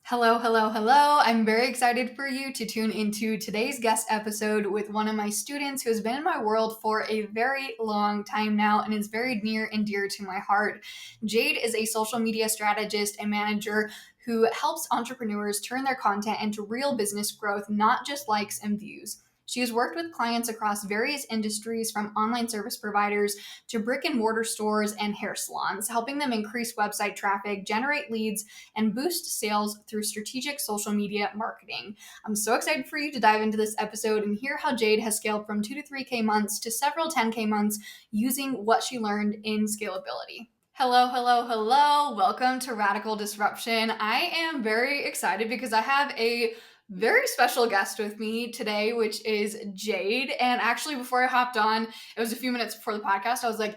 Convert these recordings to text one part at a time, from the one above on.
Hello, hello, hello. I'm very excited for you to tune into today's guest episode with one of my students who has been in my world for a very long time now and is very near and dear to my heart. Jade is a social media strategist and manager who helps entrepreneurs turn their content into real business growth, not just likes and views. She has worked with clients across various industries from online service providers to brick and mortar stores and hair salons, helping them increase website traffic, generate leads, and boost sales through strategic social media marketing. I'm so excited for you to dive into this episode and hear how Jade has scaled from 2 to 3K months to several 10K months using what she learned in scalability. Hello, hello, hello. Welcome to Radical Disruption. I am very excited because I have a very special guest with me today, which is Jade. And actually, before I hopped on, it was a few minutes before the podcast, I was like,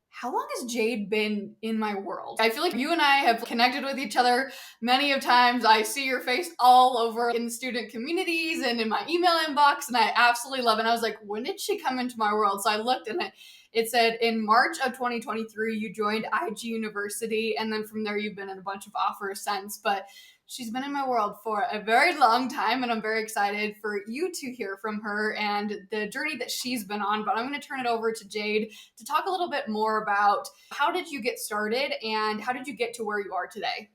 how long has Jade been in my world? I feel like you and I have connected with each other many of times. I see your face all over in student communities and in my email inbox, and I absolutely love it. And I was like, when did she come into my world? So I looked and it said in March of 2023, you joined IG University, and then from there, you've been in a bunch of offers since. But she's been in my world for a very long time, and I'm very excited for you to hear from her and the journey that she's been on. But I'm going to turn it over to Jade to talk a little bit more about how did you get started and how did you get to where you are today?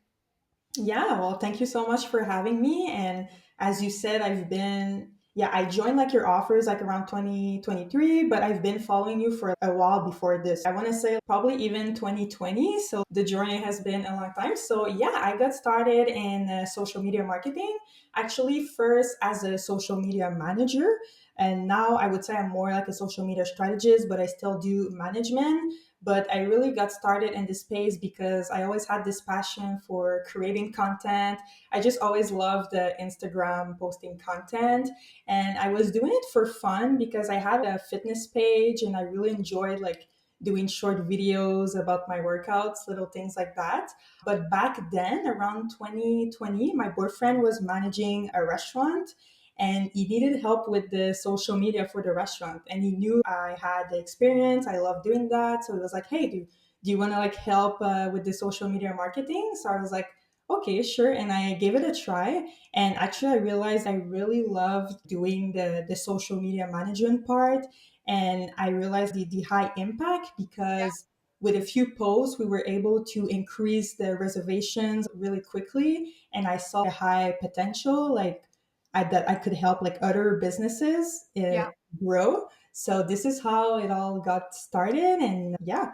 Yeah, well, thank you so much for having me. And as you said, I joined like your offers like around 2023, but I've been following you for a while before this. I want to say probably even 2020. So the journey has been a long time. So yeah, I got started in social media marketing, actually first as a social media manager. And now I would say I'm more like a social media strategist, but I still do management. But I really got started in this space because I always had this passion for creating content. I just always loved the Instagram posting content. And I was doing it for fun because I had a fitness page and I really enjoyed like doing short videos about my workouts, little things like that. But back then, around 2020, my boyfriend was managing a restaurant and he needed help with the social media for the restaurant, and he knew I had the experience. I love doing that, so he was like, hey, do you want to like help with the social media marketing? So I was like, okay, sure. And I gave it a try, and actually I realized I really loved doing the social media management part, and I realized the high impact because with a few posts we were able to increase the reservations really quickly, and I saw a high potential, like that I could help like other businesses Yeah. grow. So this is how it all got started, and yeah.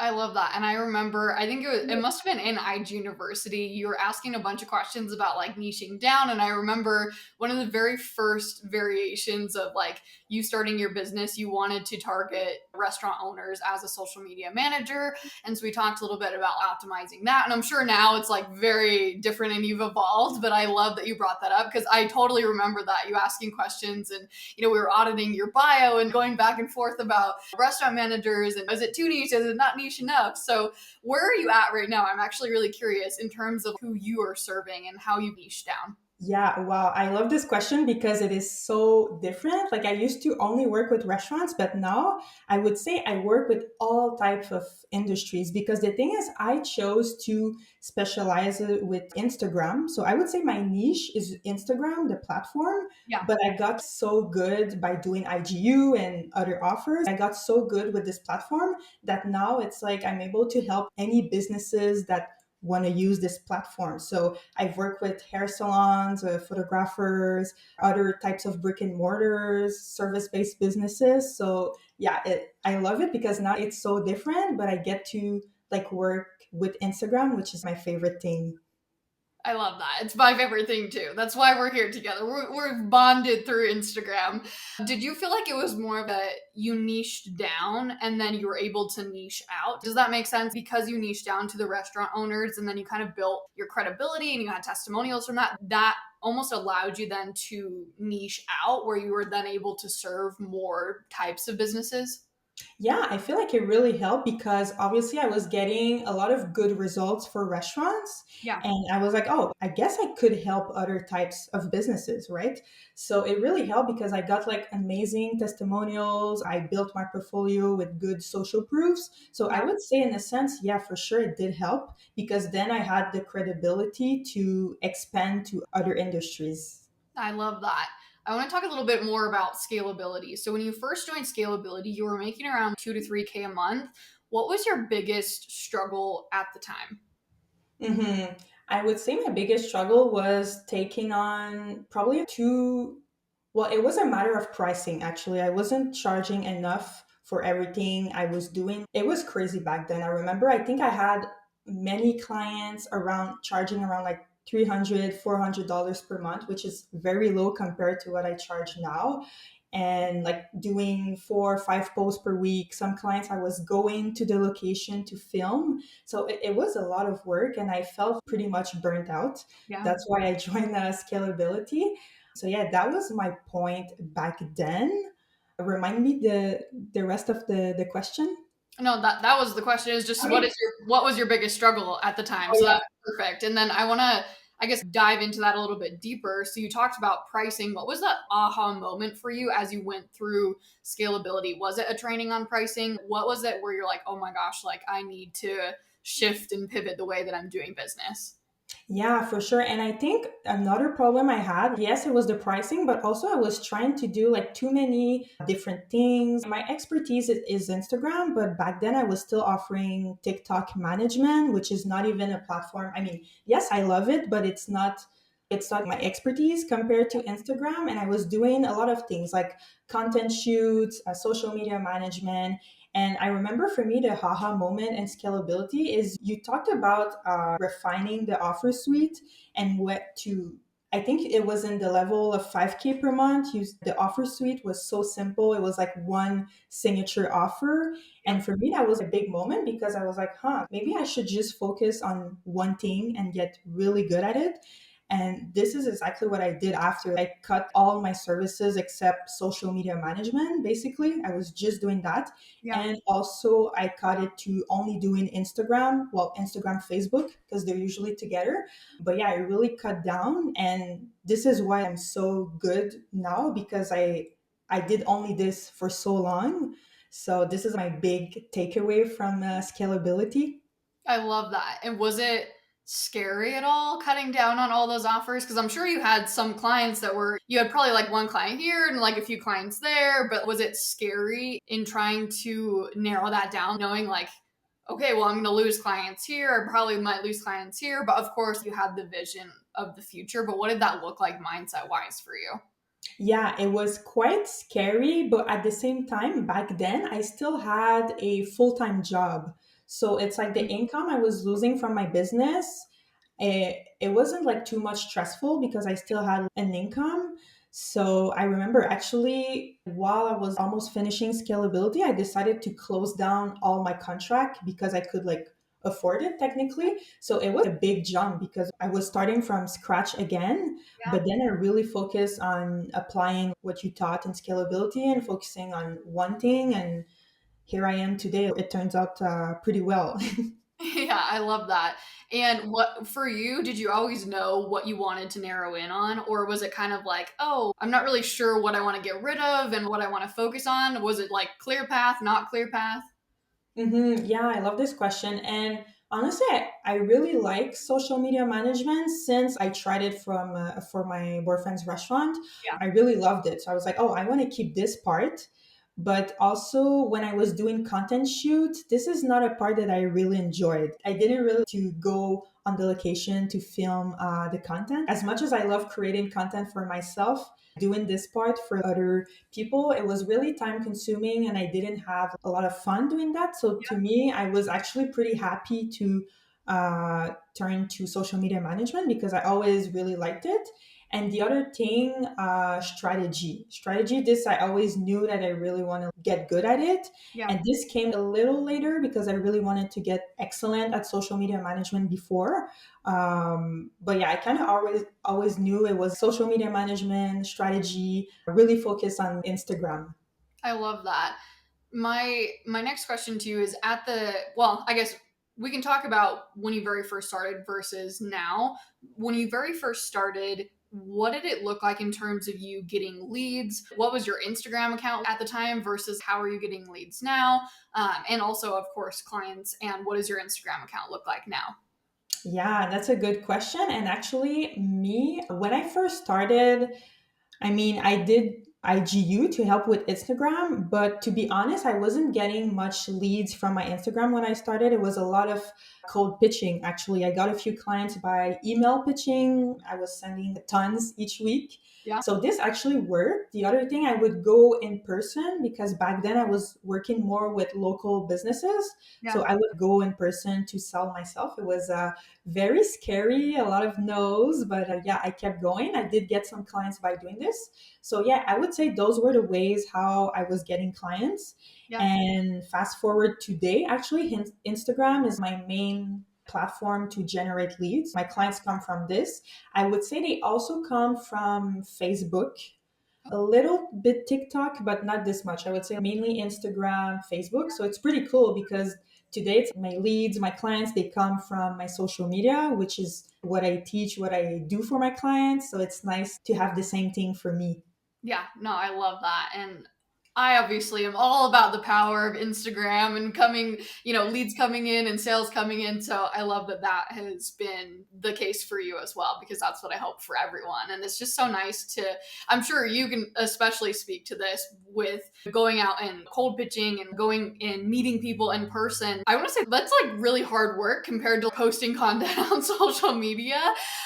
I love that. And I remember, I think it must have been in IG University. You were asking a bunch of questions about like niching down. And I remember one of the very first variations of like you starting your business, you wanted to target restaurant owners as a social media manager. And so we talked a little bit about optimizing that. And I'm sure now it's like very different and you've evolved, but I love that you brought that up because I totally remember that you asking questions and, we were auditing your bio and going back and forth about restaurant managers and is it too niche? Is it not niche enough? So where are you at right now? I'm actually really curious in terms of who you are serving and how you niche down. Yeah, wow. I love this question because it is so different. Like I used to only work with restaurants, but now I would say I work with all types of industries because the thing is I chose to specialize with Instagram. So I would say my niche is Instagram, the platform, Yeah. but I got so good by doing IGU and other offers. I got so good with this platform that now it's like I'm able to help any businesses that want to use this platform. So I've worked with hair salons, photographers, other types of brick and mortars, service-based businesses. So yeah, I love it because now it's so different, but I get to like work with Instagram, which is my favorite thing. I love that. It's my favorite thing too. That's why we're here together. We're bonded through Instagram. Did you feel like it was more of a you niched down and then you were able to niche out? Does that make sense? Because you niched down to the restaurant owners and then you kind of built your credibility and you had testimonials from that, that almost allowed you then to niche out where you were then able to serve more types of businesses? Yeah, I feel like it really helped because obviously I was getting a lot of good results for restaurants. Yeah. And I was like, oh, I guess I could help other types of businesses, right? So it really helped because I got like amazing testimonials. I built my portfolio with good social proofs. So I Yeah. would say, in a sense, yeah, for sure it did help because then I had the credibility to expand to other industries. I love that. I want to talk a little bit more about scalability. So when you first joined Scalability, you were making around 2 to 3K a month. What was your biggest struggle at the time? hmm I would say my biggest struggle was taking on probably two. Well, it was a matter of pricing, actually. I wasn't charging enough for everything I was doing. It was crazy back then. I remember, I think I had many clients around charging around like $300, $400 per month, which is very low compared to what I charge now. And like doing 4 or 5 posts per week. Some clients I was going to the location to film. So it was a lot of work and I felt pretty much burnt out. Yeah. That's why I joined Scalability. So yeah, that was my point back then. Remind me the rest of the question. No, that was the question. Is just Okay. what was your biggest struggle at the time? Oh So yeah. that's perfect. And then I want to, I guess, dive into that a little bit deeper. So you talked about pricing. What was that aha moment for you as you went through scalability? Was it a training on pricing? What was it where you're like, oh my gosh, like I need to shift and pivot the way that I'm doing business? Yeah, for sure. And I think another problem I had, yes, it was the pricing, but also I was trying to do like too many different things. My expertise is Instagram, but back then I was still offering TikTok management, which is not even a platform. I mean, yes, I love it, but it's not my expertise compared to Instagram. And I was doing a lot of things like content shoots, social media management. And I remember for me, the haha moment and scalability is you talked about refining the offer suite and what to, I think it was in the level of 5K per month. The offer suite was so simple. It was like one signature offer. Yep. And for me, that was a big moment because I was like, huh, maybe I should just focus on one thing and get really good at it. And this is exactly what I did after I cut all my services except social media management. Basically, I was just doing that. Yeah. And also, I cut it to only doing Instagram, well, Instagram, Facebook, because they're usually together. But yeah, I really cut down. And this is why I'm so good now because I did only this for so long. So this is my big takeaway from scalability. I love that. And was it scary at all cutting down on all those offers? Because I'm sure you had some clients that were, you had probably like one client here and like a few clients there, but was it scary in trying to narrow that down, knowing like, okay, well, I'm going to lose clients here. I probably might lose clients here. But of course, you had the vision of the future. But what did that look like mindset wise for you? Yeah, it was quite scary, but at the same time, back then, I still had a full time job. So it's like the income I was losing from my business, it wasn't like too much stressful because I still had an income. So I remember actually while I was almost finishing scalability, I decided to close down all my contract because I could like afford it technically. So it was a big jump because I was starting from scratch again. Yeah. But then I really focused on applying what you taught in scalability and focusing on one thing. And here I am today. It turns out pretty well. Yeah, I love that. And what for you, did you always know what you wanted to narrow in on? Or was it kind of like, oh, I'm not really sure what I want to get rid of and what I want to focus on? Was it like clear path, not clear path? Yeah, I love this question. And honestly, I really like social media management since I tried it for my boyfriend's restaurant. Yeah. I really loved it. So I was like, oh, I want to keep this part. But also when I was doing content shoots, this is not a part that I really enjoyed. I didn't really to go on the location to film the content. As much as I love creating content for myself, doing this part for other people, it was really time consuming and I didn't have a lot of fun doing that. So to me, I was actually pretty happy to turn to social media management because I always really liked it. And the other thing, strategy, this I always knew that I really want to get good at it. Yeah. And this came a little later because I really wanted to get excellent at social media management before. But yeah, I kind of always knew it was social media management strategy, really focused on Instagram. I love that. My next question to you is at the well, I guess we can talk about when you very first started versus now. When you very first started, what did it look like in terms of you getting leads? What was your Instagram account at the time versus how are you getting leads now? And also, of course, clients. And what does your Instagram account look like now? Yeah, that's a good question. And actually, me, when I first started, I mean, I did IGU to help with Instagram, but to be honest, I wasn't getting much leads from my Instagram when I started. It was a lot of cold pitching, actually. I got a few clients by email pitching. I was sending tons each week. Yeah, So this actually worked. The other thing, I would go in person because back then I was working more with local businesses. yeah, So I would go in person to sell myself. It was very scary, a lot of no's, but yeah, I kept going. I did get some clients by doing this. So yeah, I would say those were the ways how I was getting clients. yeah. And fast forward today, actually, Instagram is my main platform to generate leads. My clients come from this. I would say they also come from Facebook, a little bit TikTok, but not this much. I would say mainly Instagram, Facebook. So it's pretty cool because today it's my leads, my clients, they come from my social media, which is what I teach, what I do for my clients. So it's nice to have the same thing for me. Yeah, no, I love that. And I obviously am all about the power of Instagram and coming, leads coming in and sales coming in. So I love that that has been the case for you as well, because that's what I hope for everyone. And it's just so nice I'm sure you can especially speak to this with going out and cold pitching and going and meeting people in person. I want to say that's like really hard work compared to posting content on social media.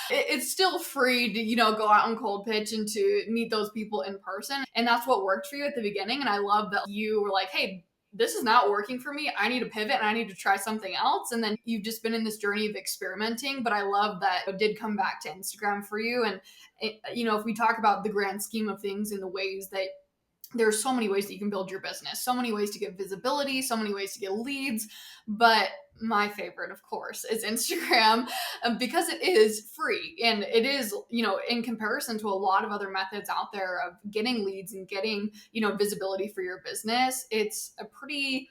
It's still free to go out and cold pitch and to meet those people in person, and that's what worked for you at the beginning. And I love that you were like, hey, this is not working for me, I need to pivot and I need to try something else. And then you've just been in this journey of experimenting. But I love that it did come back to Instagram for you. And if we talk about the grand scheme of things and the ways that there's so many ways that you can build your business, so many ways to get visibility, so many ways to get leads. But my favorite, of course, is Instagram, because it is free and it is, in comparison to a lot of other methods out there of getting leads and getting, visibility for your business. It's a pretty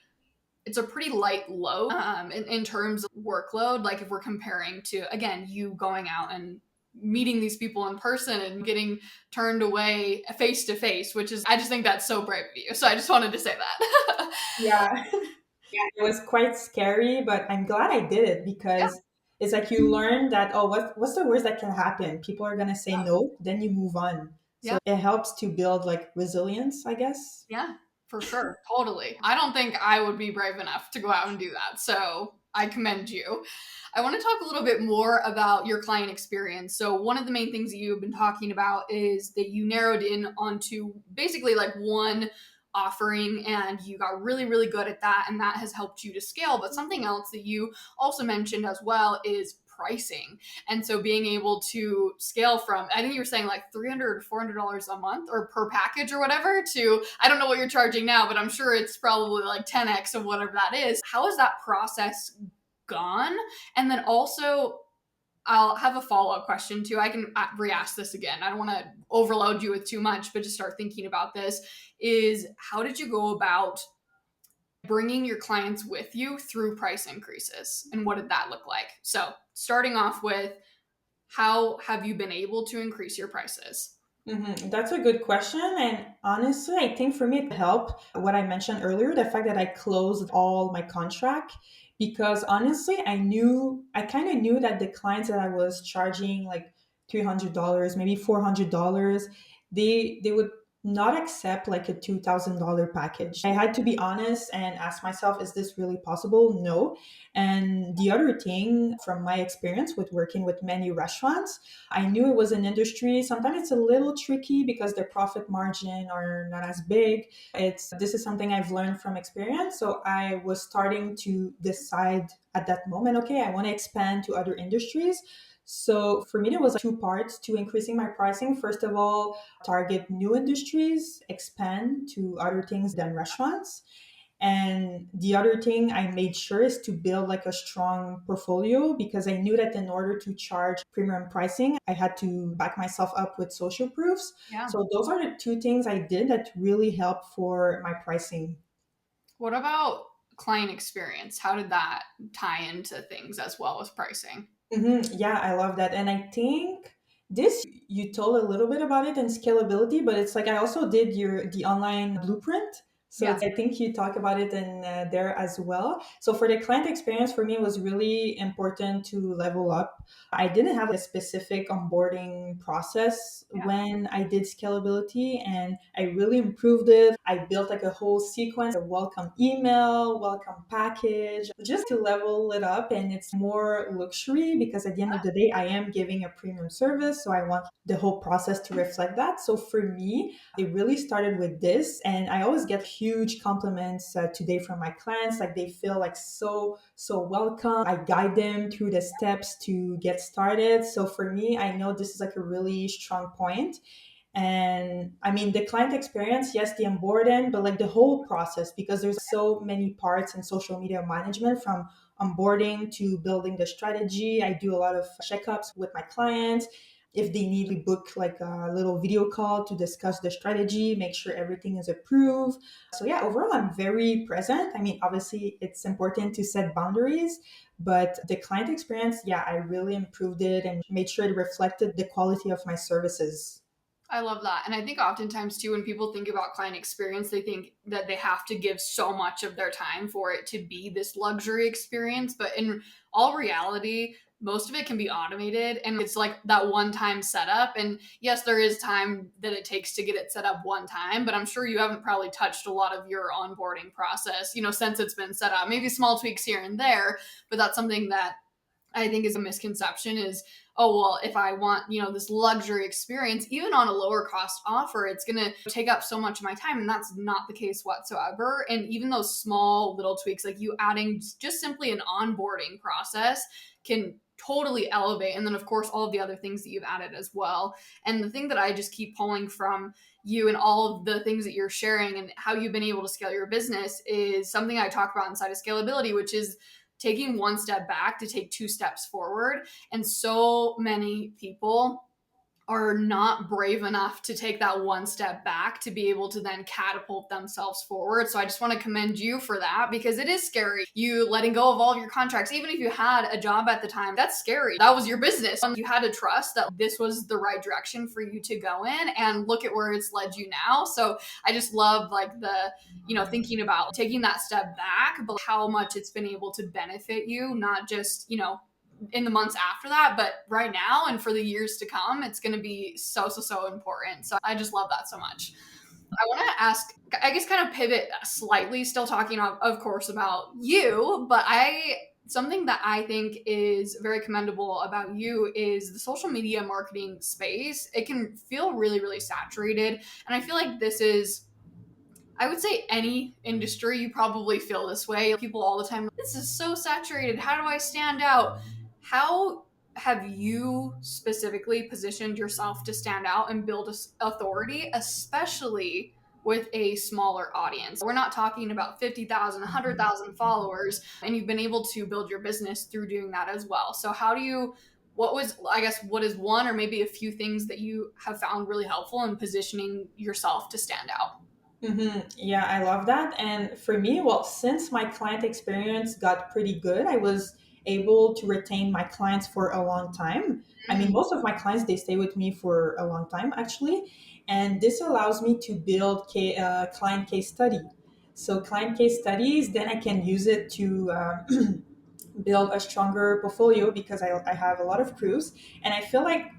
light load, in terms of workload. Like if we're comparing to, again, you going out and meeting these people in person and getting turned away face to face, which is, I just think that's so brave of you. So I just wanted to say that. Yeah. Yeah, it was quite scary, but I'm glad I did it Yeah. because it's like you learn that, oh, what's the worst that can happen? People are gonna say no, then you move on. Yeah. So it helps to build like resilience, I guess. Yeah, for sure. Totally. I don't think I would be brave enough to go out and do that. So I commend you. I want to talk a little bit more about your client experience. So, one of the main things that you've been talking about is that you narrowed in onto basically like one offering and you got really, really good at that. And that has helped you to scale. But something else that you also mentioned as well is pricing. And so being able to scale from, I think you were saying like $300 or $400 a month or per package or whatever, to, I don't know what you're charging now, but I'm sure it's probably like 10x of whatever that is. How has that process gone? And then also, I'll have a follow up question too. I can re ask this again. I don't want to overload you with too much, but just start thinking about this. Is how did you go about bringing your clients with you through price increases? And what did that look like? So, starting off with, how have you been able to increase your prices? That's a good question. And honestly, I think for me, it helped what I mentioned earlier, the fact that I closed all my contract. Because honestly, I kind of knew that the clients that I was charging like $300, maybe $400, they would not accept like a $2,000 package. I had to be honest and ask myself, is this really possible? No. And the other thing from my experience with working with many restaurants, I knew it was an industry. Sometimes it's a little tricky because their profit margin are not as big. This is something I've learned from experience. So I was starting to decide at that moment, okay, I want to expand to other industries. So for me, there was two parts to increasing my pricing. First of all, target new industries, expand to other things than restaurants. And the other thing I made sure is to build like a strong portfolio because I knew that in order to charge premium pricing, I had to back myself up with social proofs. Yeah. So those are the two things I did that really helped for my pricing. What about client experience? How did that tie into things as well as pricing? Yeah, I love that. And I think this you told a little bit about it in scalability, but it's like I also did your the online blueprint. So Yeah. I think you talk about it in there as well. So for the client experience, for me, it was really important to level up. I didn't have a specific onboarding process Yeah. when I did scalability, and I really improved it. I built like a whole sequence, a welcome email, welcome package, just to level it up. And it's more luxury because at the end of the day, I am giving a premium service. So I want the whole process to reflect that. So for me, it really started with this. And I always get huge compliments today from my clients. Like they feel like so welcome. I guide them through the steps to get started. So for me, I know this is like a really strong point. And I mean, the client experience, yes, the onboarding, but like the whole process, because there's so many parts in social media management, from onboarding to building the strategy. I do a lot of checkups with my clients. If they need, we book like a little video call to discuss the strategy, make sure everything is approved. So yeah, overall, I'm very present. I mean, obviously, it's important to set boundaries, but the client experience, yeah, I really improved it and made sure it reflected the quality of my services. I love that. And I think oftentimes too, when people think about client experience, they think that they have to give so much of their time for it to be this luxury experience. But in all reality, most of it can be automated and it's like that one time setup. And yes, there is time that it takes to get it set up one time, but I'm sure you haven't probably touched a lot of your onboarding process, since it's been set up. Maybe small tweaks here and there, but that's something that I think is a misconception is, oh, well, if I want, this luxury experience, even on a lower cost offer, it's going to take up so much of my time. And that's not the case whatsoever. And even those small little tweaks, like you adding just simply an onboarding process, can totally elevate. And then, of course, all of the other things that you've added as well. And the thing that I just keep pulling from you and all of the things that you're sharing and how you've been able to scale your business is something I talk about inside of scalability, which is taking one step back to take two steps forward. And so many people are not brave enough to take that one step back to be able to then catapult themselves forward. So I just want to commend you for that because it is scary. You letting go of all of your contracts, even if you had a job at the time, that's scary. That was your business. You had to trust that this was the right direction for you to go in and look at where it's led you now. So I just love like the, thinking about taking that step back, but how much it's been able to benefit you, not just, in the months after that, but right now and for the years to come, it's going to be so important. So I just love that so much. I want to ask, I guess, kind of pivot slightly, still talking, of course, about you, but something that I think is very commendable about you is the social media marketing space. It can feel really saturated. And I feel like this is, I would say any industry, you probably feel this way. People all the time, this is so saturated. How do I stand out? How have you specifically positioned yourself to stand out and build authority, especially with a smaller audience? We're not talking about 50,000, 100,000 followers, and you've been able to build your business through doing that as well. So, what is one or maybe a few things that you have found really helpful in positioning yourself to stand out? Yeah, I love that. And for me, well, since my client experience got pretty good, I was able to retain my clients for a long time. I mean, Mm, most of my clients, they stay with me for a long time, actually. And this allows me to build client case study. So client case studies, then I can use it to build a stronger portfolio because I have a lot of proofs. And I feel like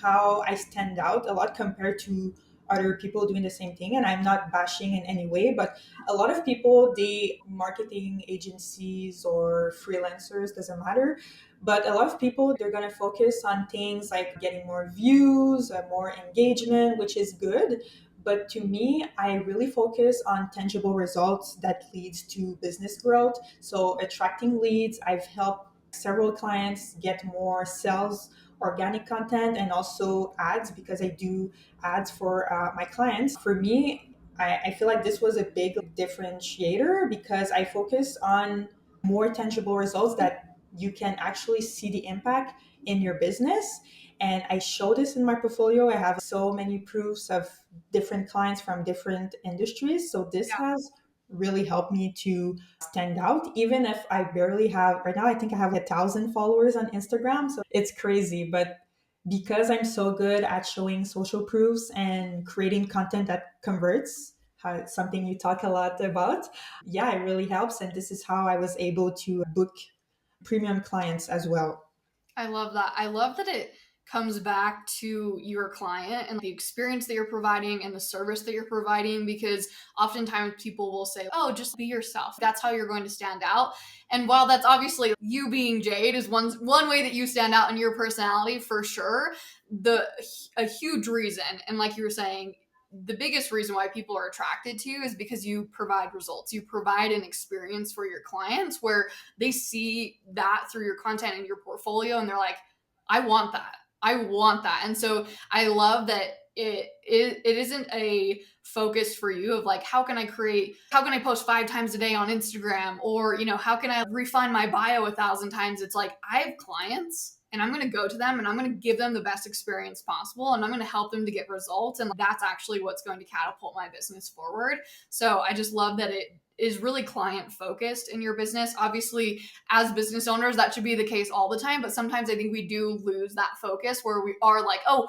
how I stand out a lot compared to other people doing the same thing. And I'm not bashing in any way, but a lot of people, they marketing agencies or freelancers, doesn't matter. But a lot of people, they're going to focus on things like getting more views, more engagement, which is good. But to me, I really focus on tangible results that leads to business growth. So attracting leads, I've helped several clients get more sales, organic content, and also ads because I do ads for my clients. For me, I feel like this was a big differentiator because I focus on more tangible results that you can actually see the impact in your business. And I show this in my portfolio. I have so many proofs of different clients from different industries. So this yeah. has really helped me to stand out, even if I barely have right now. I think I have 1,000 followers on Instagram, so it's crazy. But because I'm so good at showing social proofs and creating content that converts, it's something you talk a lot about, yeah, it really helps. And this is how I was able to book premium clients as well. I love that. I love that it comes back to your client and the experience that you're providing and the service that you're providing, because oftentimes people will say, oh, just be yourself. That's how you're going to stand out. And while that's obviously you being Jade is one way that you stand out in your personality for sure, the a huge reason, and like you were saying, the biggest reason why people are attracted to you is because you provide results. You provide an experience for your clients where they see that through your content and your portfolio, and they're like, I want that. I want that. And so I love that it isn't a focus for you of like, how can I post 5 times a day on Instagram, or how can I refine my bio 1,000 times. It's like, I have clients and I'm going to go to them and I'm going to give them the best experience possible, and I'm going to help them to get results, and that's actually what's going to catapult my business forward. So I just love that it is really client focused in your business. Obviously, as business owners, that should be the case all the time, but sometimes I think we do lose that focus where we are like, oh,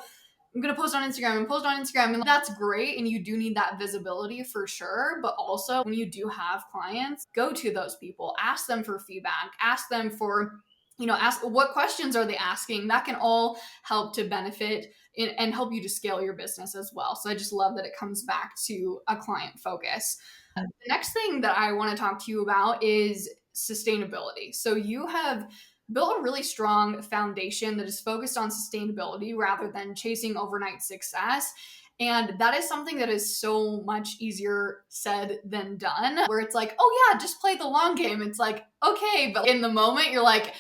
I'm going to post on Instagram and post on Instagram. And that's great. And you do need that visibility for sure. But also, when you do have clients, go to those people, ask them for feedback, ask them for, ask what questions are they asking. That can all help to benefit and help you to scale your business as well. So I just love that it comes back to a client focus. The next thing that I want to talk to you about is sustainability. So you have built a really strong foundation that is focused on sustainability rather than chasing overnight success. And that is something that is so much easier said than done, where it's like, oh, yeah, just play the long game. It's like, okay. But in the moment, you're like,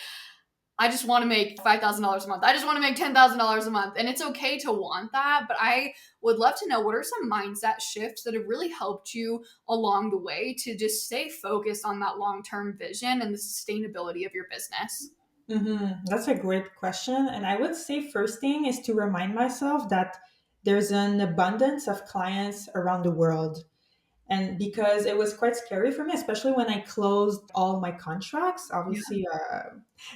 I just want to make $5,000 a month. I just want to make $10,000 a month. And it's okay to want that. But I would love to know, what are some mindset shifts that have really helped you along the way to just stay focused on that long term vision and the sustainability of your business? That's a great question. And I would say, first thing is to remind myself that there's an abundance of clients around the world. And because it was quite scary for me, especially when I closed all my contracts, obviously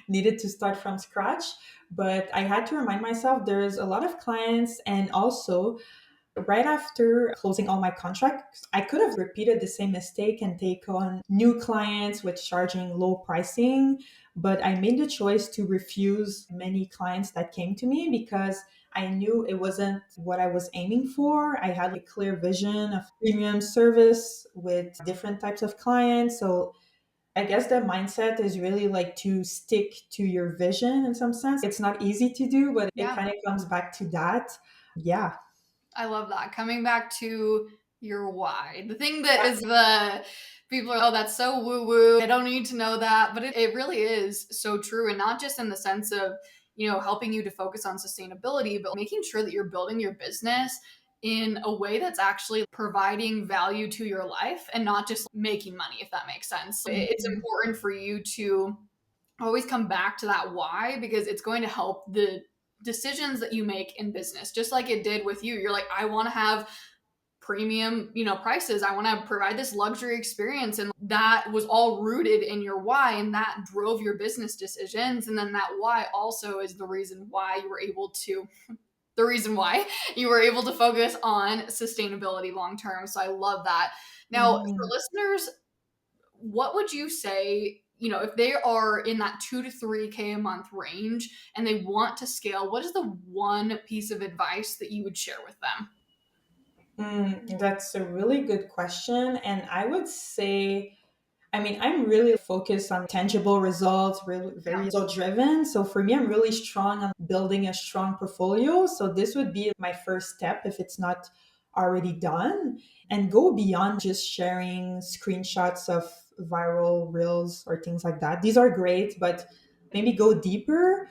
needed to start from scratch. But I had to remind myself there's a lot of clients. And also, right after closing all my contracts, I could have repeated the same mistake and take on new clients with charging low pricing. But I made the choice to refuse many clients that came to me because I knew it wasn't what I was aiming for. I had a clear vision of premium service with different types of clients. So I guess the mindset is really like to stick to your vision in some sense. It's not easy to do, but it Yeah. kind of comes back to that. Yeah. I love that. Coming back to your why. The thing that is the people are, oh, that's so woo woo. I don't need to know that. But it really is so true. And not just in the sense of, helping you to focus on sustainability, but making sure that you're building your business in a way that's actually providing value to your life and not just making money, if that makes sense. It's Mhm. important for you to always come back to that why, because it's going to help the decisions that you make in business, just like it did with you. You're like, I want to have premium, prices. I want to provide this luxury experience. And that was all rooted in your why, and that drove your business decisions. And then that why also is the reason why you were able to focus on sustainability long term. So I love that. Now, for Mhm. listeners, what would you say, if they are in that 2 to 3K a month range and they want to scale, what is the one piece of advice that you would share with them? That's a really good question. And I would say, I mean, I'm really focused on tangible results, really very result driven. So for me, I'm really strong on building a strong portfolio. So this would be my first step if it's not already done, and go beyond just sharing screenshots of viral reels or things like that. These are great, but maybe go deeper.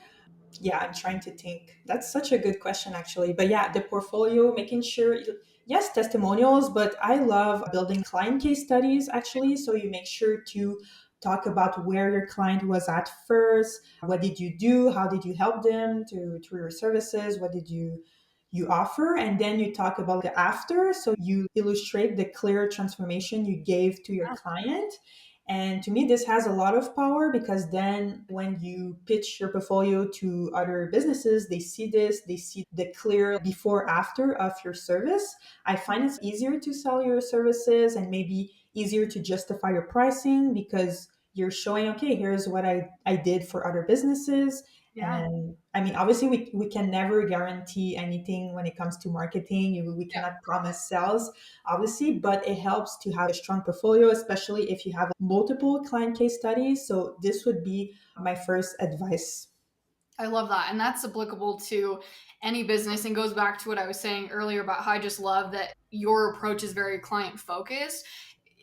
Yeah, I'm trying to think. That's such a good question, actually. But yeah, the portfolio, making sure, yes, testimonials, but I love building client case studies, actually. So you make sure to talk about where your client was at first. What did you do? How did you help them to through your services? What did you you offer, and then you talk about the after. So you illustrate the clear transformation you gave to your client. And to me, this has a lot of power because then when you pitch your portfolio to other businesses, they see this, they see the clear before after of your service. I find it's easier to sell your services and maybe easier to justify your pricing because you're showing, okay, here's what I did for other businesses. Yeah. And I mean, obviously, we can never guarantee anything when it comes to marketing. We Yeah. cannot promise sales, obviously, but it helps to have a strong portfolio, especially if you have multiple client case studies. So, this would be my first advice. I love that. And that's applicable to any business and goes back to what I was saying earlier about how I just love that your approach is very client focused.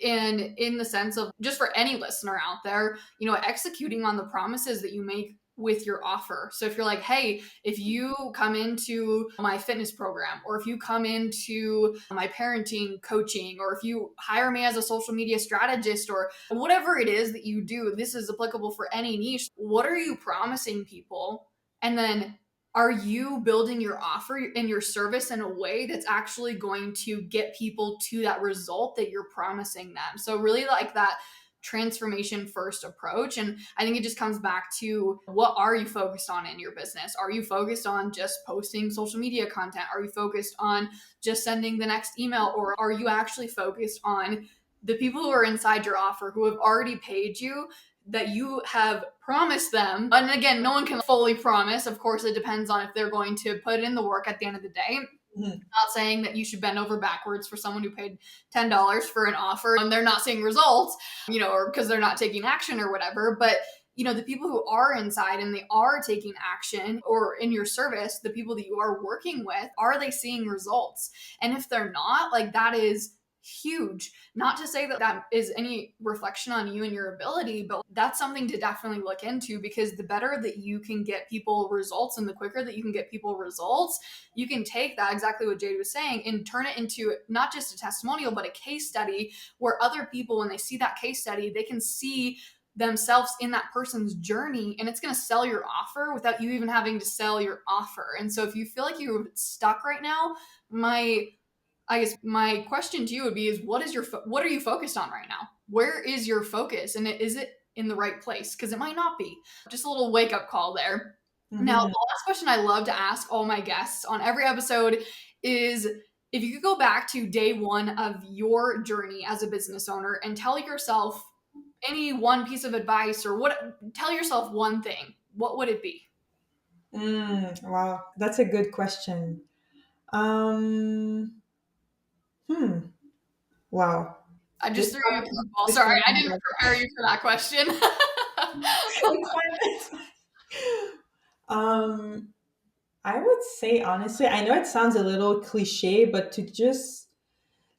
And in the sense of just for any listener out there, executing on the promises that you make with your offer. So if you're like, hey, if you come into my fitness program, or if you come into my parenting coaching, or if you hire me as a social media strategist, or whatever it is that you do, this is applicable for any niche. What are you promising people? And then are you building your offer and your service in a way that's actually going to get people to that result that you're promising them? So really like that transformation first approach. And I think it just comes back to, what are you focused on in your business? Are you focused on just posting social media content? Are you focused on just sending the next email? Or are you actually focused on the people who are inside your offer, who have already paid you, that you have promised them? And again, no one can fully promise. Of course, it depends on if they're going to put in the work at the end of the day. Mhm. Not saying that you should bend over backwards for someone who paid $10 for an offer and they're not seeing results, or because they're not taking action or whatever. But the people who are inside and they are taking action, or in your service, the people that you are working with, are they seeing results? And if they're not, like, that is huge. Not to say that that is any reflection on you and your ability, but that's something to definitely look into, because the better that you can get people results and the quicker that you can get people results, you can take that, exactly what Jade was saying, and turn it into not just a testimonial, but a case study, where other people, when they see that case study, they can see themselves in that person's journey, and it's going to sell your offer without you even having to sell your offer. And so if you feel like you're stuck right now, I guess my question to you would be, is what are you focused on right now? Where is your focus? And is it in the right place? Because it might not be. Just a little wake up call there. Now, the Mhm. last question I love to ask all my guests on every episode is, if you could go back to day one of your journey as a business owner and tell yourself any one piece of advice, or tell yourself one thing, what would it be? Wow, that's a good question. Um, hmm. Wow. I just This threw you a one, curveball. this Sorry, one I is didn't like, prepare you for that question. it's fine, it's fine. I would say honestly, I know it sounds a little cliche, but to just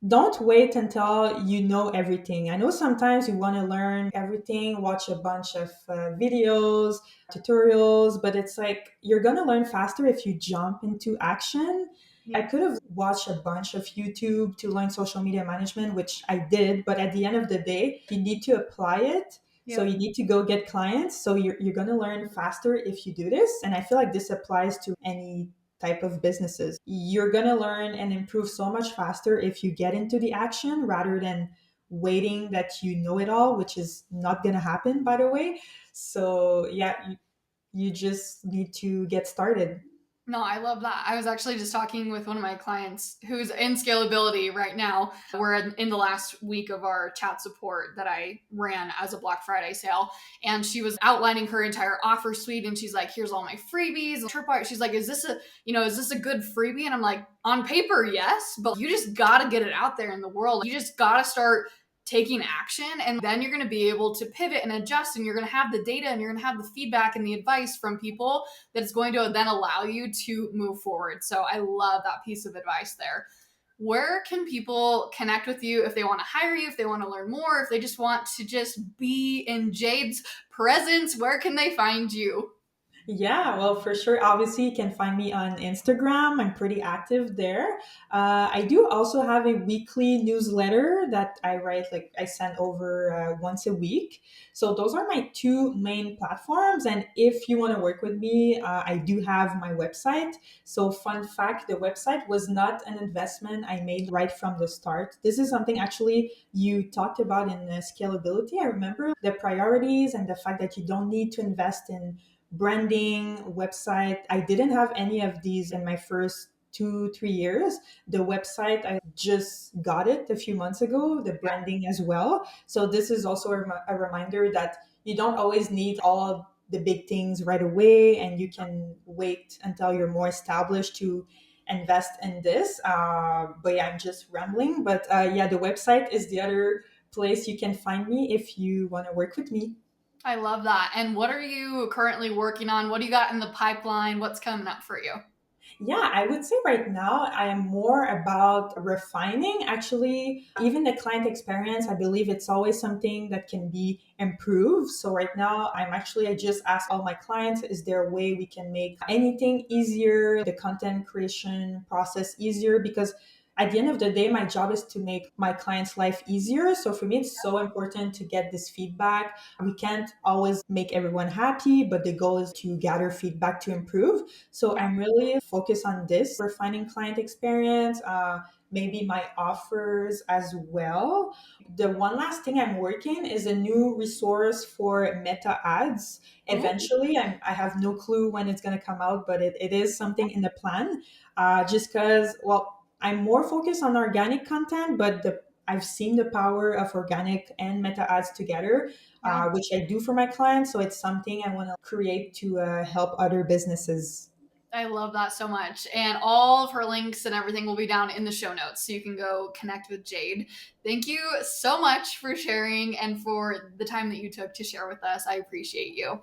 don't wait until you know everything. I know sometimes you want to learn everything, watch a bunch of videos, tutorials, but it's like you're going to learn faster if you jump into action. I Yeah. could have watched a bunch of YouTube to learn social media management, which I did, but at the end of the day, you need to apply it. So Yep. you need to go get clients. So you're going to learn faster if you do this. And I feel like this applies to any type of businesses. You're going to learn and improve so much faster if you get into the action rather than waiting that you know it all, which is not going to happen, by the way. So, yeah, you just need to get started. No, I love that. I was actually just talking with one of my clients who's in Scalability right now. We're in the last week of our chat support that I ran as a Black Friday sale. And she was outlining her entire offer suite. And she's like, here's all my freebies. Tripwire. She's like, is this a good freebie? And I'm like, on paper, yes, but you just got to get it out there in the world. You just got to start taking action, and then you're going to be able to pivot and adjust, and you're going to have the data, and you're going to have the feedback and the advice from people that's going to then allow you to move forward. So I love that piece of advice there. Where can people connect with you if they want to hire you, if they want to learn more, if they just want to just be in Jade's presence? Where can they find you? Yeah, well, for sure. Obviously, you can find me on Instagram. I'm pretty active there. I do also have a weekly newsletter that I write, like I send over once a week. So those are my two main platforms. And if you want to work with me, I do have my website. So, fun fact, the website was not an investment I made right from the start. This is something actually you talked about in scalability. I remember the priorities and the fact that you don't need to invest in branding, website. I didn't have any of these in my first 2, 3 years. The website, I just got it a few months ago, the Yeah. branding as well. So, this is also a reminder that you don't always need all the big things right away, and you can wait until you're more established to invest in this. But yeah, I'm just rambling. But yeah, the website is the other place you can find me if you want to work with me. I love that. And what are you currently working on? What do you got in the pipeline? What's coming up for you? Yeah, I would say right now I am more about refining. Actually, even the client experience, I believe it's always something that can be improved. So right now, I just ask all my clients, is there a way we can make anything easier, the content creation process easier? Because at the end of the day, my job is to make my clients' life easier. So for me, it's so important to get this feedback. We can't always make everyone happy, but the goal is to gather feedback to improve. So Yeah. I'm really focused on this, refining client experience, maybe my offers as well. The one last thing I'm working is a new resource for meta ads. Ooh. Eventually, I have no clue when it's going to come out, but it is something in the plan. Just because, well, I'm more focused on organic content, but I've seen the power of organic and meta ads together, Yeah. which I do for my clients. So it's something I want to create to help other businesses. I love that so much. And all of her links and everything will be down in the show notes so you can go connect with Jade. Thank you so much for sharing and for the time that you took to share with us. I appreciate you.